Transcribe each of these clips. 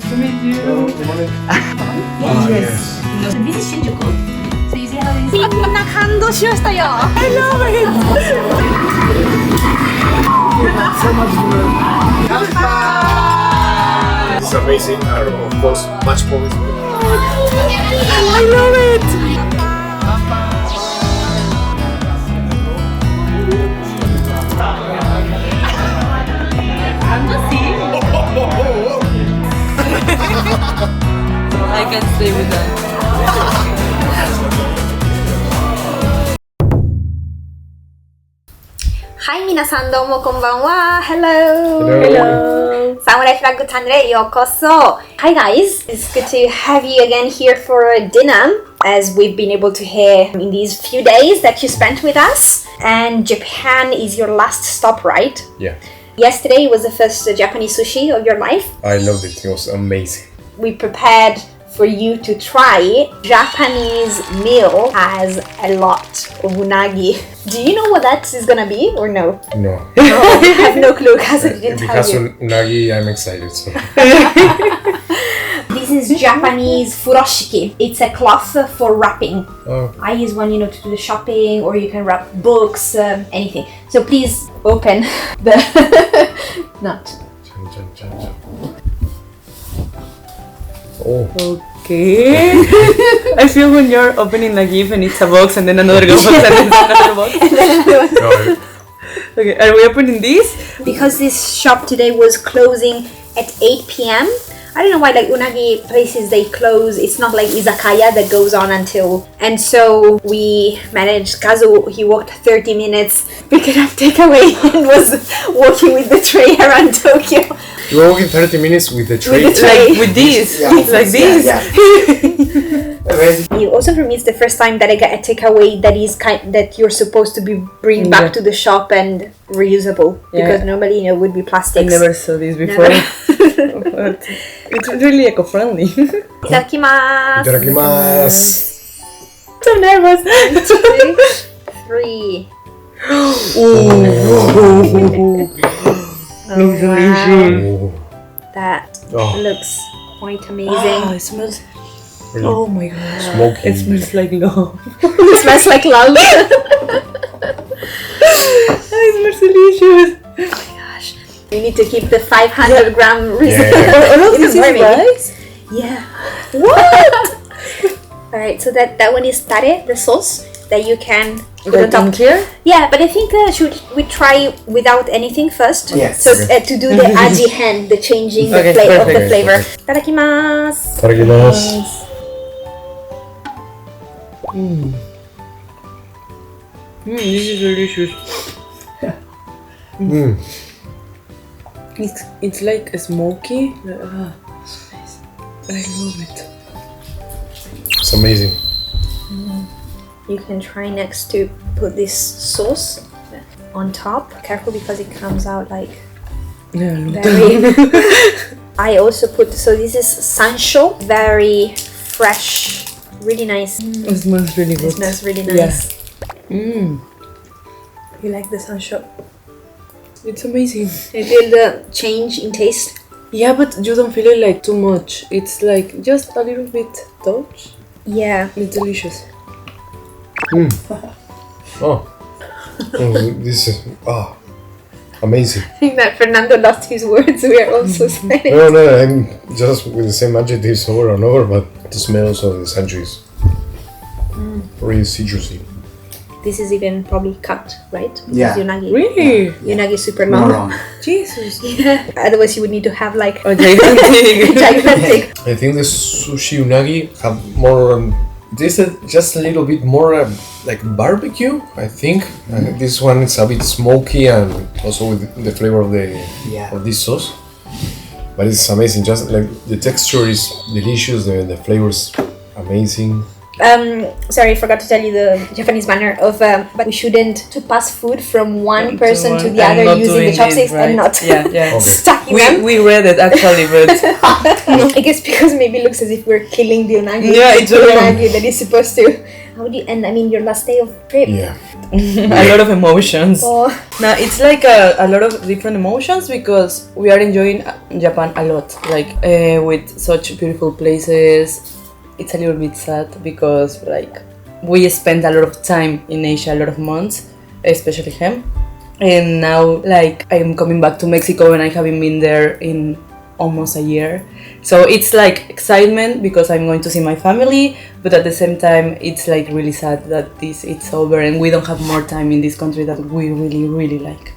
to meet you. Good morning. Yes. This is Shinjuku. So you see how it is? みんな感動しましたよ。I love it. So much good. It's amazing, and of course, much more. I love it. I can stay with them. Hi 皆さんどうもこんばんは。Hello. Hello. サムライフラッグチャンネルへようこそ。Hi guys, it's good to have you again here for dinner, as we've been able to hear in these few days that you spent with us. And Japan is your last stop, right? Yeah, Yesterday was the first Japanese sushi of your life. I loved it. It was amazing. We prepared for you to try. Japanese meal has a lot of unagi. Do you know what that is gonna be or no? No. I have no clue because I didn't If it tell has you. unagi, I'm excited. So. This is Japanese furoshiki. It's a cloth for wrapping. Oh. I use one, to do the shopping, or you can wrap books, anything. So please open the nut. Chan, chan, chan, chan. Oh. Okay. I feel when you're opening like even it's a box and then another box and then another box. No, Okay, are we opening this? Because this shop today was closing at 8 p.m. I don't know why, like unagi places, they close. It's not like izakaya that goes on until. And so we managed. Kazu, he walked 30 minutes picking up takeaway and was walking with the tray around Tokyo. you were walking 30 minutes with the tray. With the tray. Like with this? Yeah. Like this? Amazing. Also for me, it's the first time that I get a takeaway that is that you're supposed to be bring back to the shop and reusable, because normally it would be I plastics. never saw this before. But it's really eco-friendly. Itadakimasu. Itadakimasu. So nervous. 3. Looks delicious. Oh. That Oh. looks quite Ah, amazing. it smells. Really Oh my god. smoky. It smells like love. It smells like love. It smells delicious. Gosh, we need to keep the 500 gram reserve. Yeah. All of It this is is very rice? Yeah. What? All right, so that one is tare, the sauce that you can put on Like top. in here? Yeah, but I think should we try without anything first? Yes. So Okay. to do the aji hand, the changing Okay, of the perfect. flavor. Okay. Itadakimasu. Itadakimasu. This is delicious. Mm. It's like a smoky. I love it. It's amazing. You can try next to put this sauce on top. Careful because it comes out like Yeah, I love very. I also put, so this is sansho, very fresh, really nice. It smells really It good. smells really Yeah. nice. You like the sansho? It's amazing. You feel the change in taste? Yeah, but you don't feel it like too much. It's like just a little bit touch. Yeah. It's delicious. Oh. Oh, this is amazing. I think that Fernando lost his words. We are also saying. No, I'm just with the same adjectives over and over, but the smells of the centuries. Really citrusy. This is even probably cut, right? Yeah. This is unagi. Really? Unagi is super Not long. wrong. Jesus. Yeah. Otherwise, you would need to have like Oh, gigantic. gigantic. I think the sushi unagi have more. This is just a little bit more like barbecue. I think this one is a bit smoky and also with the flavor of of this sauce. But it's amazing. Just like the texture is delicious. The flavor is amazing. Sorry, I forgot to tell you the Japanese manner of, but we shouldn't to pass food from one person to the And other not using the doing chopsticks it, right? and not Yeah, yeah. Okay. stacking them. We read it actually, but I guess because maybe it looks as if we're killing the unagi. Yeah, it's the wrong. unagi that is supposed to How do you, and I mean your last day of trip? Yeah. A lot of emotions. Oh. Now it's like a lot of different emotions because we are enjoying Japan a lot, like with such beautiful places. It's a little bit sad because like we spent a lot of time in Asia, a lot of months, especially him. And now like I'm coming back to Mexico and I haven't been there in almost a year. So it's like excitement because I'm going to see my family, but at the same time it's like really sad that it's over and we don't have more time in this country that we really like.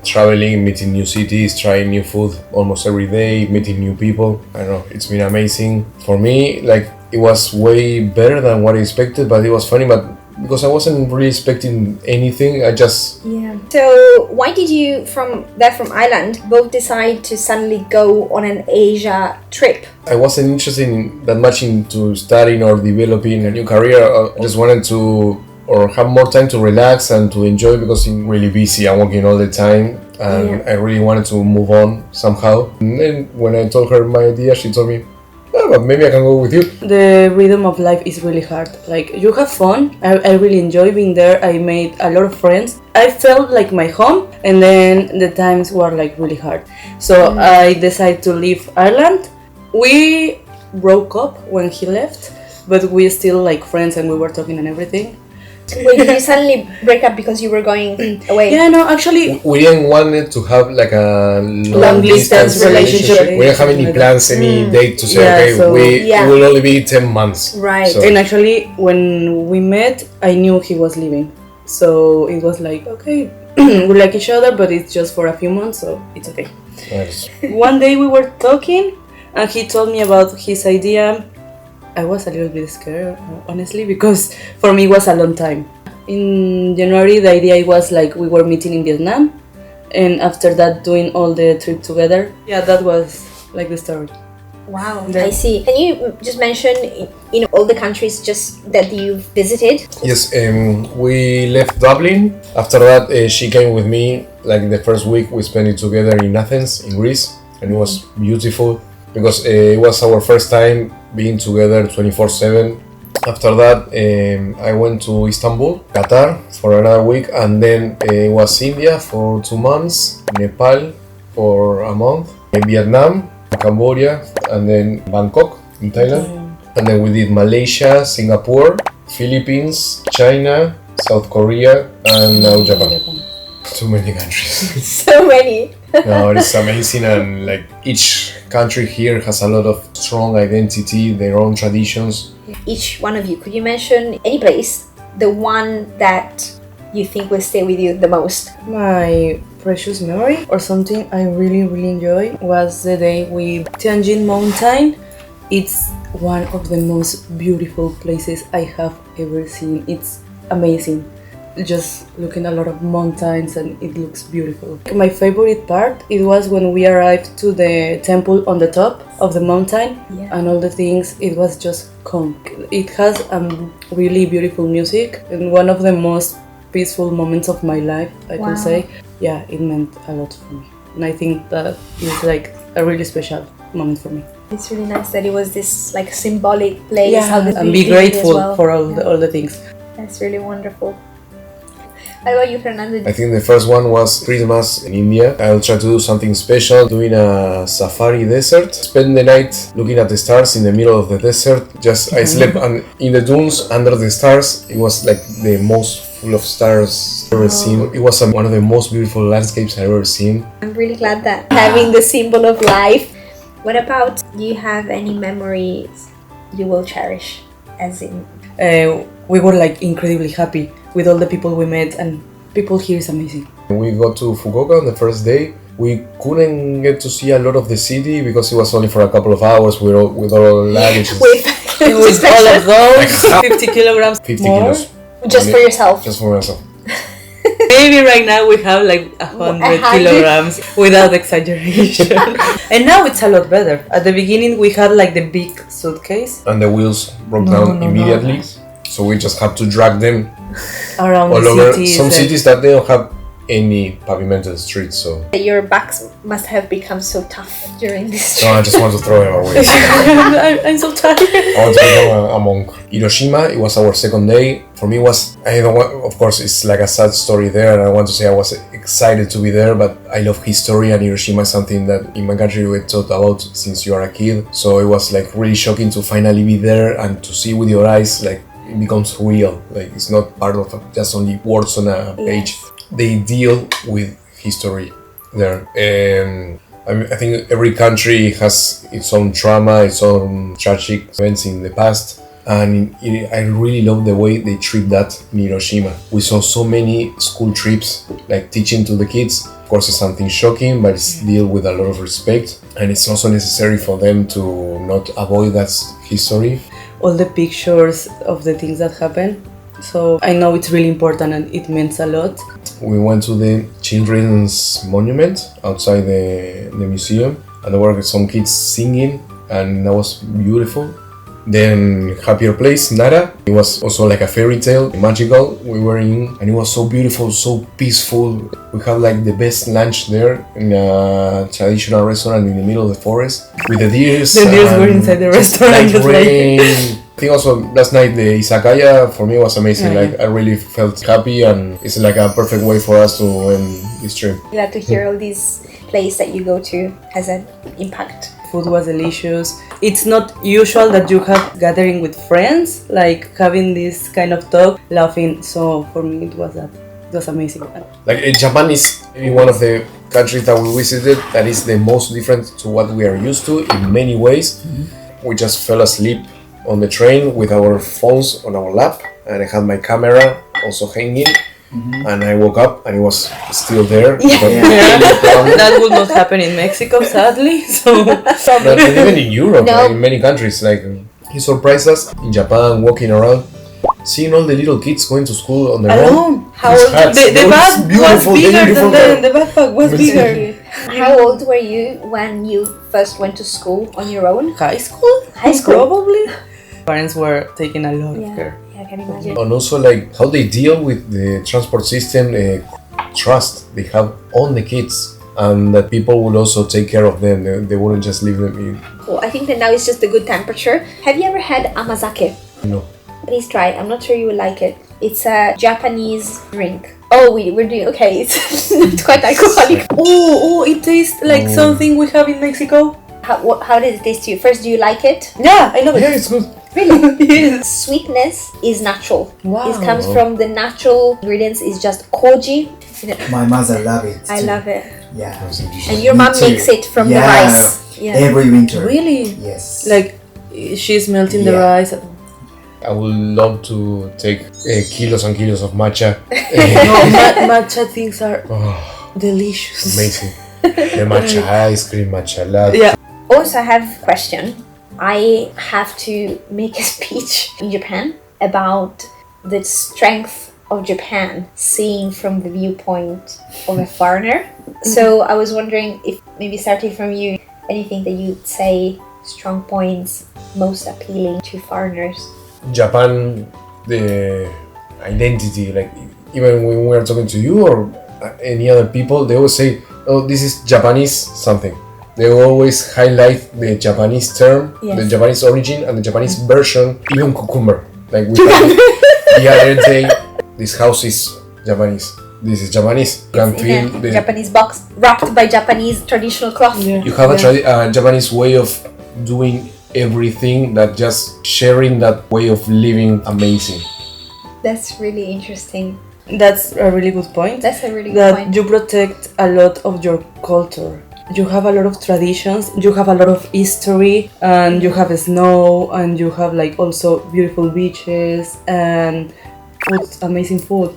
Traveling, meeting new cities, trying new food almost every day, meeting new people. I don't know, it's been amazing. For me, like it was way better than what I expected, but it was funny, but because I wasn't really expecting anything, I just... Yeah. So why did you, from Ireland, both decide to suddenly go on an Asia trip? I wasn't interested in that much into studying or developing a new career. I just wanted to, or have more time to relax and to enjoy because I'm really busy. I'm working all the time and I really wanted to move on somehow. And then when I told her my idea, she told me, oh, but maybe I can go with you. The rhythm of life is really hard. Like you have fun. I really enjoy being there. I made a lot of friends. I felt like my home, and then the times were like really hard. So I decided to leave Ireland. We broke up when he left, but we still like friends and we were talking and everything. Wait, did you suddenly break up because you were going away? Yeah, no, actually We didn't want it to have like a long distance relationship. We didn't have any plans, any date to say, Yeah, okay, so- it will only be 10 months. Right. So, And actually, when we met, I knew he was leaving. So it was like, okay, we like each other, but it's just for a few months, so it's okay. yes. One day we were talking, and he told me about his idea. I was a little bit scared, honestly, because for me it was a long time. In January, the idea was like we were meeting in Vietnam, and after that doing all the trip together. Yeah, that was like the story. Wow, I see. Can you just mention, all the countries just that you've visited? Yes, we left Dublin. After that, she came with me. Like the first week, we spent it together in Athens, in Greece, and it was beautiful because it was our first time being together 24/7. After that, I went to Istanbul, Qatar for another week, and then it was India for 2 months, Nepal for a month, Vietnam, Cambodia, and then Bangkok in Thailand. And then we did Malaysia, Singapore, Philippines, China, South Korea, and now Japan. Too many countries. So many. No, it's amazing, and like each country here has a lot of strong identity, their own traditions. Each one of you, could you mention any place, the one that you think will stay with you the most? My precious memory or something I really enjoy was the day we Tianjin Mountain. It's one of the most beautiful places I have ever seen. It's amazing. Just looking a lot of mountains and it looks beautiful. My favorite part, it was when we arrived to the temple on the top of the mountain and all the things, it was just calm. It has really beautiful music and one of the most peaceful moments of my life, I could say. Yeah, it meant a lot for me. And I think that is like a really special moment for me. It's really nice that it was this like symbolic place. And be grateful for all the things. That's really wonderful. How about you, Fernando? I think the first one was Christmas in India. I'll try to do something special, doing a safari desert. Spend the night looking at the stars in the middle of the desert. I slept in the dunes under the stars. It was like the most full of stars I've ever seen. It was one of the most beautiful landscapes I've ever seen. I'm really glad that having the symbol of life. What about, do you have any memories you will cherish? As in, we were like incredibly happy with all the people we met, and people here is amazing. We got to Fukuoka on the first day. We couldn't get to see a lot of the city because it was only for a couple of hours with all luggage. with all of those, 50 kilograms 50 more. kilos. Just for yourself. Just for myself. Maybe right now we have like 100 kilograms without exaggeration. And now it's a lot better. At the beginning we had like the big suitcase. And the wheels broke down immediately. So we just have to drag them around all the over cities. some cities that they don't have any pavimented street. So Your backs must have become so tough during this no, trip. I just want to throw them away. I'm so tired. I want to become a monk. Hiroshima, it was our second day. For me, of course, it's like a sad story there, and I want to say I was excited to be there, but I love history, and Hiroshima is something that in my country we taught about since you are a kid. So it was like really shocking to finally be there and to see with your eyes, like it becomes real. Like it's not part of just only words on a page. They deal with history there. I think every country has its own trauma, its own tragic events in the past. And I really love the way they treat that in Hiroshima. We saw so many school trips, like teaching to the kids. Of course, it's something shocking, but it's dealt with a lot of respect. And it's also necessary for them to not avoid that history. All the pictures of the things that happen. So I know it's really important and it means a lot. We went to the Children's Monument outside the museum, and there were some kids singing, and that was beautiful. Then Happier Place, Nara. It was also like a fairy tale, magical. We were in, and it was so beautiful, so peaceful. We had like the best lunch there in a traditional restaurant in the middle of the forest with the deers. The deers were inside the restaurant. Like rain. I think also last night the izakaya for me was amazing. Like I really felt happy, and it's like a perfect way for us to end this trip. Glad to hear all these places that you go to has an impact. Food was delicious. It's not usual that you have gathering with friends, like having this kind of talk, laughing. So for me it was amazing. Like Japan is maybe one of the countries that we visited that is the most different to what we are used to in many ways. We just fell asleep on the train with our phones on our lap, and I had my camera also hanging. And I woke up and it was still there. That would not happen in Mexico, sadly. So Not even in Europe, like in many countries. Like he surprised us in Japan, walking around, seeing all the little kids going to school on their own. alone. How old? The bag was bigger than the backpack was bigger. How old were you when you first went to school on your own? High school? High school. Probably. Parents were taking a lot of care. Yeah, I can imagine. And also like how they deal with the transport system, trust they have on the kids, and that people will also take care of them. They wouldn't just leave them in. Cool. I think that now it's just a good temperature. Have you ever had amazake? No. Please try it. I'm not sure you will like it. It's a Japanese drink. Oh, we're doing okay. It's quite alcoholic. Oh, it tastes like something we have in Mexico. How did it taste to you? First, do you like it? Yeah, I love it. Yeah, it's good. Really? Yes. Sweetness is natural. Wow. It comes from the natural ingredients. Is just koji. My mother loves it. I too. love it. Yeah. And your Me mom too. makes it from the Yeah. rice. Yeah. Every winter. Really? Yes. Like she's melting the Yeah. rice. I would love to take kilos and kilos of matcha. No, matcha things are delicious. Amazing. The matcha ice cream, matcha latte. Yeah. Also, I have a question. I have to make a speech in Japan about the strength of Japan, seeing from the viewpoint of a foreigner. So I was wondering if maybe starting from you, anything that you'd say strong points most appealing to foreigners. Japan, the identity, like even when we're talking to you or any other people, they always say, "Oh, this is Japanese something." They always highlight the Japanese term, the Japanese origin, and the Japanese version, even cucumber. Like we had the other day, this house is Japanese. This is Japanese. You can feel In a Japanese box wrapped by Japanese traditional cloth. Yeah. you have a Japanese way of doing everything, that just sharing that way of living, amazing. That's really interesting. That's a really good point. That's a really good That point. you protect a lot of your culture. You have a lot of traditions, you have a lot of history, and you have snow, and you have like also beautiful beaches and food, amazing food.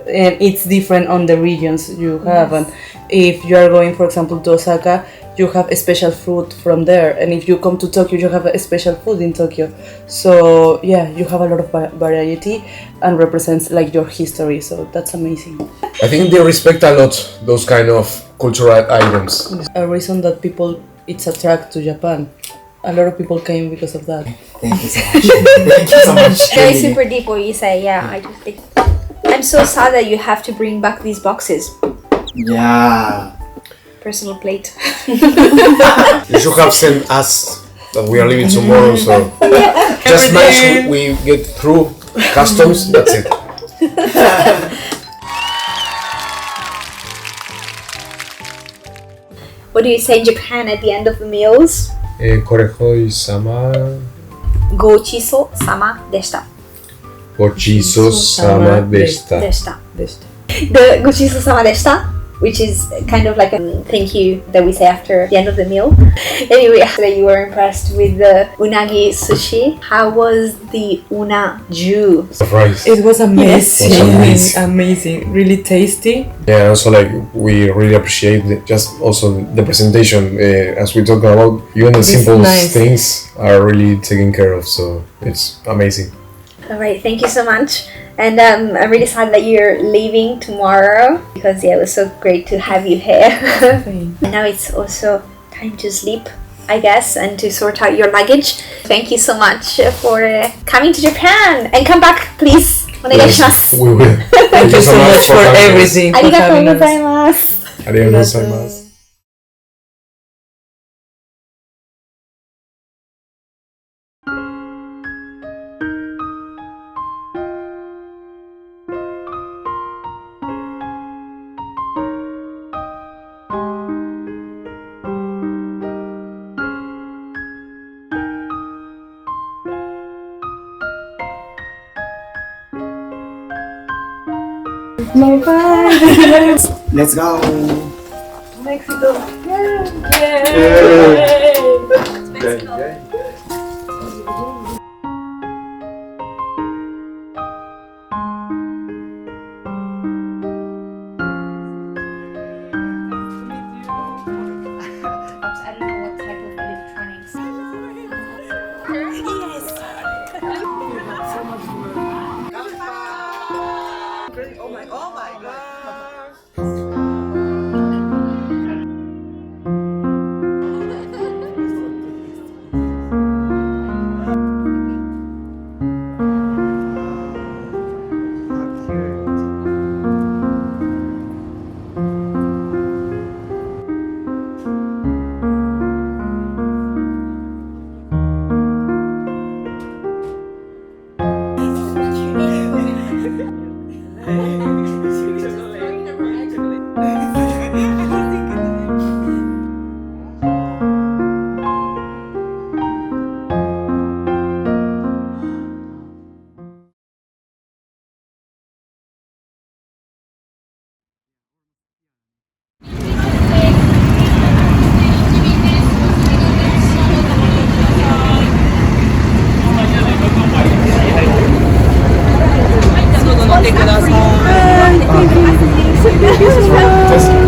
And it's different on the regions you have. And if you are going, for example, to Osaka, you have a special food from there. And if you come to Tokyo, you have a special food in Tokyo. So yeah, you have a lot of variety and represents like your history. So that's amazing. I think they respect a lot those kind of cultural items. A reason that people it's attract to Japan. A lot of people came because of that. Thank you so much. Thank you so much. Very Really. super deep what you say. Yeah, I just think I'm so sad that you have to bring back these boxes. Yeah. Personal plate. You should have sent us that we are leaving tomorrow, so just manage we get through customs, that's it. What do you say in Japan at the end of the meals? これほいさま。ごちそうさまでした。ごちそうさまでした。でした。でした。The ごちそうさまでした which is kind of like a thank you that we say after the end of the meal. Anyway, after that you were impressed with the unagi sushi. How was the unaju? Surprise. It was amazing. It was amazing. Amazing. Really tasty. Yeah, also like we really appreciate just also the presentation. As we talk about, even the It's simple nice. things are really taken care of. So it's amazing. Alright, thank you so much. And I'm really sad that you're leaving tomorrow because yeah, it was so great to have you here. And now it's also time to sleep, I guess, and to sort out your luggage. Thank you so much for coming to Japan and come back, please. お願いします。 We will. Thank you so much for everything. あり For がとう having ござい us. ます。ありがとうございます。Let's go. Mexico. I don't know what type of electronics.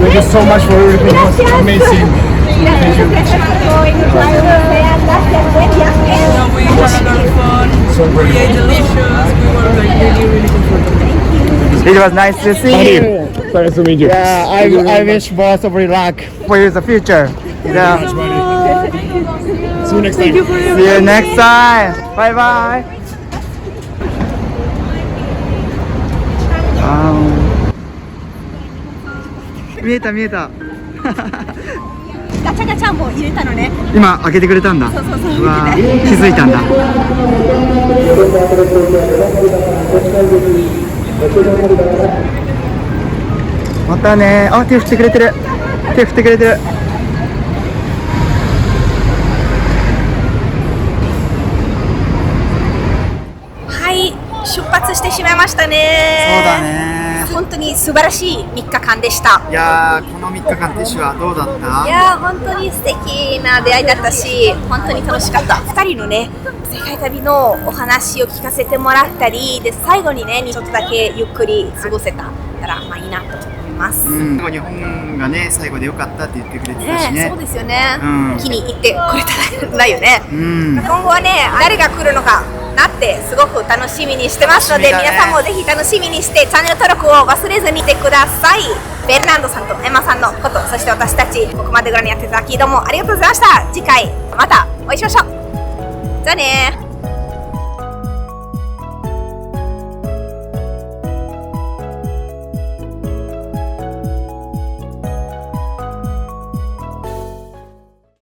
Thank you so much for everything. It was amazing. Thank you. We had a lot of fun. So We great. ate delicious. We were like really comfortable. It was nice to see you. Nice to meet you. Yeah, I wish both of you luck for the future. Yeah. See you next time. See you next time. Bye bye. Wow. 見えた見えた。ガチャガチャも入れたのね。今開けてくれたんだ。そうそうそう。うわー、気づいたんだ。またね。あ、手振ってくれてる。手振ってくれてる。はい、出発してしまいましたね。そうだね。本当に素晴らしい3日間でした。いやー、この3日間ティッシュはどうだった？いやー、本当に素敵な出会いだったし、本当に楽しかった。2人のね、世界旅のお話を聞かせてもらったり、で最後にね、ちょっとだけゆっくり過ごせたらまあいいなと思います。うん、日本がね、最後で良かったって言ってくれてたしね。そうですよね。うん気に入ってくれたらよね。うん。今後はね、誰が来るのかなってすごく楽しみにしてますので、楽しみだね皆さんもぜひ楽しみにしてチャンネル登録を忘れずにしてください。フェルナンドさんとエマさんのこと、そして私たちここまでご覧にやっていただきどうもありがとうございました。次回またお会いしましょう。じゃあねー。